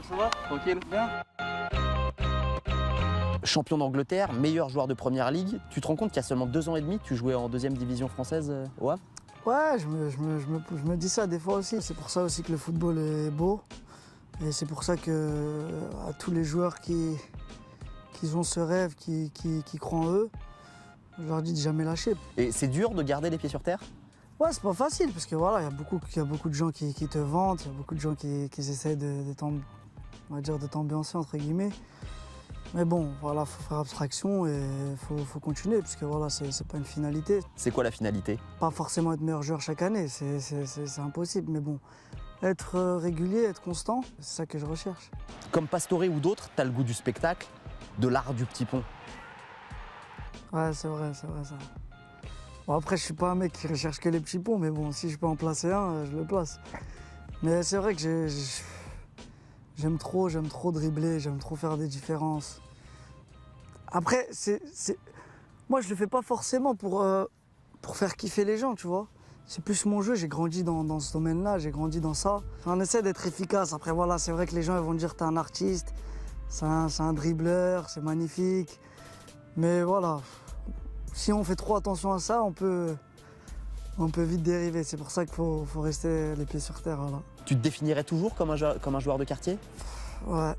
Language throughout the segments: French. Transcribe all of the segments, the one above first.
ça va? Tranquille? Bien? Champion d'Angleterre, meilleur joueur de Première Ligue. Tu te rends compte qu'il y a seulement 2 ans et demi, tu jouais en 2e division française au Havre? Ouais, je me dis ça des fois aussi. C'est pour ça aussi que le football est beau. Et c'est pour ça que à tous les joueurs qui ont ce rêve, qui croient en eux, je leur dis de jamais lâcher. Et c'est dur de garder les pieds sur terre? Ouais, c'est pas facile parce que voilà, il y a beaucoup de gens qui te vantent, il y a beaucoup de gens qui essayent de t'ambiancer entre guillemets. Mais bon, voilà, faut faire abstraction et faut continuer parce que voilà, c'est pas une finalité. C'est quoi la finalité? Pas forcément être meilleur joueur chaque année, c'est impossible. Mais bon, être régulier, être constant, c'est ça que je recherche. Comme Pastore ou d'autres, t'as le goût du spectacle, de l'art du petit pont. Ouais, c'est vrai ça. Bon, après, je suis pas un mec qui recherche que les petits ponts, mais bon, si je peux en placer un, je le place. Mais c'est vrai que j'aime trop dribbler, j'aime trop faire des différences. Après, moi, je le fais pas forcément pour faire kiffer les gens, tu vois. C'est plus mon jeu, j'ai grandi dans ce domaine-là, j'ai grandi dans ça. On essaie d'être efficace. Après, voilà, c'est vrai que les gens ils vont dire t'es un artiste, c'est un dribbleur, c'est magnifique. Mais voilà, si on fait trop attention à ça, on peut vite dériver. C'est pour ça qu'il faut rester les pieds sur terre. Voilà. Tu te définirais toujours comme un joueur de quartier? Ouais,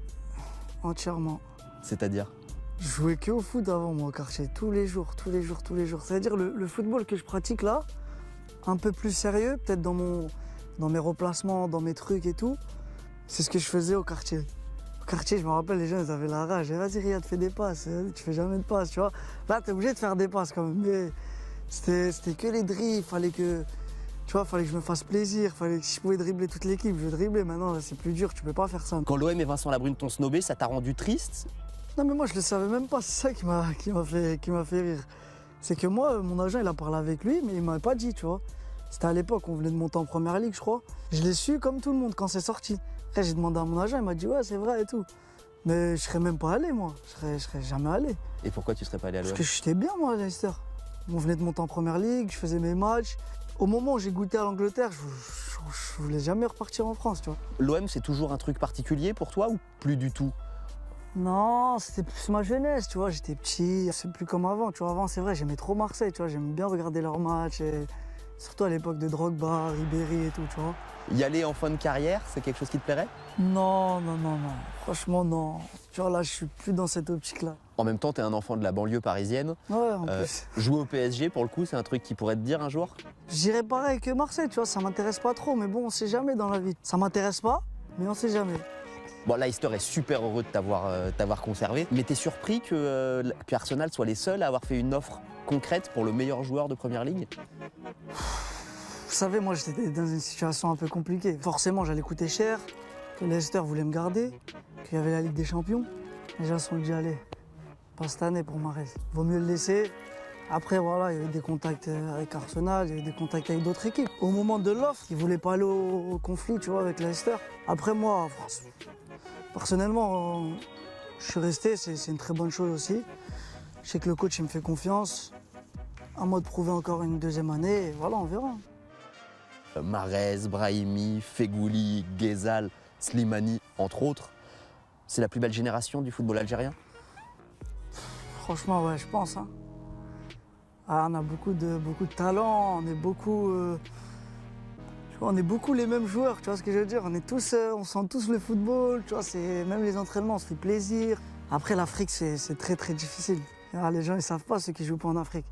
entièrement. C'est-à-dire? Je jouais que au foot avant, moi, au quartier, tous les jours. C'est-à-dire le football que je pratique là, un peu plus sérieux, peut-être dans mes replacements, dans mes trucs et tout, c'est ce que je faisais au quartier. Au quartier, je me rappelle, les gens, ils avaient la rage. Vas-y, Riyad, fais des passes. Tu fais jamais de passes, tu vois. Là, t'es obligé de faire des passes quand même. Mais c'était que les dribbles. Fallait que je me fasse plaisir. Fallait que si je pouvais dribbler toute l'équipe, je driblais. Maintenant, là, c'est plus dur. Tu peux pas faire ça. Quand l'OM et Vincent Labrune t'ont snobé, ça t'a rendu triste? Non, mais moi, je le savais même pas. C'est ça qui m'a fait rire. C'est que moi, mon agent, il a parlé avec lui, mais il m'avait pas dit, tu vois. C'était à l'époque, on venait de monter en Première Ligue, je crois. Je l'ai su comme tout le monde quand c'est sorti. Après, j'ai demandé à mon agent, il m'a dit ouais, c'est vrai et tout. Mais je serais même pas allé, moi. Je serais jamais allé. Et pourquoi tu serais pas allé à l'OM? Parce que j'étais bien, moi, à Leicester. On venait de monter en Première Ligue, je faisais mes matchs. Au moment où j'ai goûté à l'Angleterre, je voulais jamais repartir en France, tu vois. L'OM, c'est toujours un truc particulier pour toi ou plus du tout? Non, c'était plus ma jeunesse, tu vois. J'étais petit, c'est plus comme avant. Tu vois, avant, c'est vrai, j'aimais trop Marseille, tu vois. J'aimais bien regarder leurs matchs. Surtout à l'époque de Drogba, Ribéry et tout, tu vois. Y aller en fin de carrière, c'est quelque chose qui te plairait? Non. Franchement, non. Tu vois, là, je suis plus dans cette optique-là. En même temps, t'es un enfant de la banlieue parisienne. Ouais, en plus. Jouer au PSG, pour le coup, c'est un truc qui pourrait te dire un jour? J'irais pareil que Marseille, tu vois, ça m'intéresse pas trop, mais bon, on sait jamais dans la vie. Ça m'intéresse pas, mais on sait jamais. Bon, Leicester est super heureux de t'avoir conservé, mais t'es surpris que Arsenal soit les seuls à avoir fait une offre concrète pour le meilleur joueur de Première Ligue? Vous savez, moi, j'étais dans une situation un peu compliquée. Forcément, j'allais coûter cher, que Leicester voulait me garder, qu'il y avait la Ligue des Champions. Les gens se sont dit, allez, pas cette année pour Mahrez. Vaut mieux le laisser. Après, voilà, il y avait des contacts avec Arsenal, il y avait des contacts avec d'autres équipes. Au moment de l'offre, ils voulaient pas aller au conflit, tu vois, avec Leicester. Après, moi, personnellement, je suis resté, c'est une très bonne chose aussi. Je sais que le coach, il me fait confiance. À moi de prouver encore une deuxième année, et voilà, on verra. Mahrez, Brahimi, Fegouli, Ghezal, Slimani, entre autres. C'est la plus belle génération du football algérien? Franchement, ouais, je pense. Hein. Ah, on a beaucoup de talent, on est beaucoup les mêmes joueurs, tu vois ce que je veux dire? On sent tous le football, tu vois, même les entraînements, on se fait plaisir. Après, l'Afrique, c'est très très difficile. Alors, les gens, ils savent pas ceux qui jouent pas en Afrique.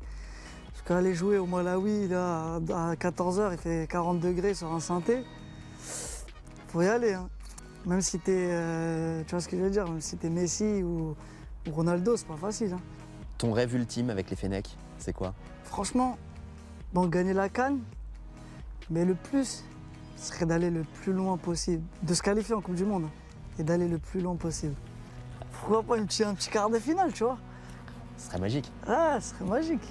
Parce qu'aller jouer au Malawi, là, à 14h, il fait 40 degrés sur un synthé, faut y aller. Hein. Même si t'es, tu vois ce que je veux dire, même si t'es Messi ou Ronaldo, c'est pas facile. Hein. Ton rêve ultime avec les Fennecs, c'est quoi? Franchement, bon, gagner la CAN, mais le plus, ce serait d'aller le plus loin possible, de se qualifier en Coupe du Monde et d'aller le plus loin possible. Pourquoi pas un petit quart de finale, tu vois? Ce serait magique. Ah, ce serait magique.